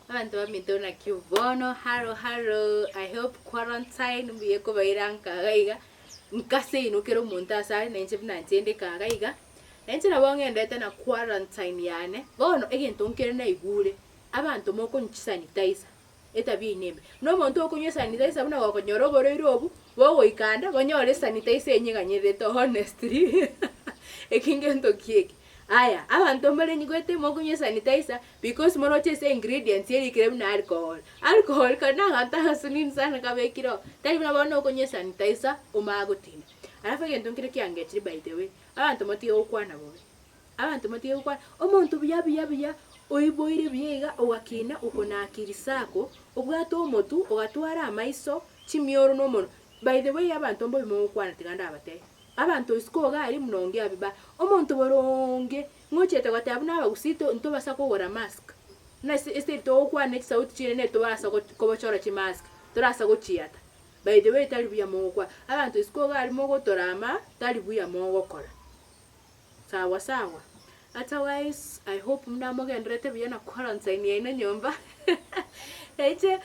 Abantu bamitona kibono haro I hope quarantine mbiye ko bairanga gaiga nkase inukero umuntu asari nenje binantende kagaiga nenje nabongendete na quarantine yane bono egento nkere na igure abantu moko nchisanitizer etabi inembe no muntu okunywa sanitizer buna wakonyoro boroirobu wogo ikanda bonyore sanitizer enyiganyerete honestly ekingento kieki aya abantu mbere nyigwete mokunywa sanitizer because moroche se ingredients yeri krem na alcohol kana ngata sunin sana kabekiro tali bina bono kunywa sanitizer umagotina alafu ngento nkire kyange chiri by the way abantu matiyo okwana bobe abantu matiyo okwana omuntu biya oiboire biega ogakina ukona akirisako ubwato omotu ogatwara amaiso chimioro no mono by the way abantu mbo bimokwana tiganda abate abantu isikoga ari munonge abiba omuntu boronge ngochete gwatabu naba gusito nto basa kogora mask na ese to okwana sauti chine ne to basa kobochora chi mask torasa gochiata by the way tali buya mokwa abantu isikoga ari mogotorama tali buya mogokora sawa otherwise I hope mnamogendrete biyana quarantine yaina nyomba eche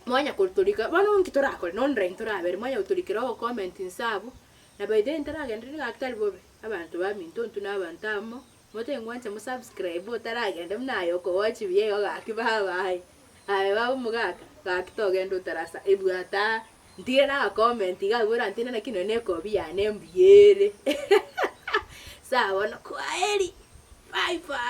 mwanya kultulika bano nkitorako nondre ntoraber mwanya utulikiro comment insabu na by the ntaragendrine gakitali bobe abantu bamintontu n'abantamo mote ngwanche mu subscribe utaragenda mnayo ko watch biye gakibabaye aye babo mugaka gakitogenda utarasa ibwata ndire na comment gabura ntina na kino neko biyane mbiere sawa no kwaheri bye.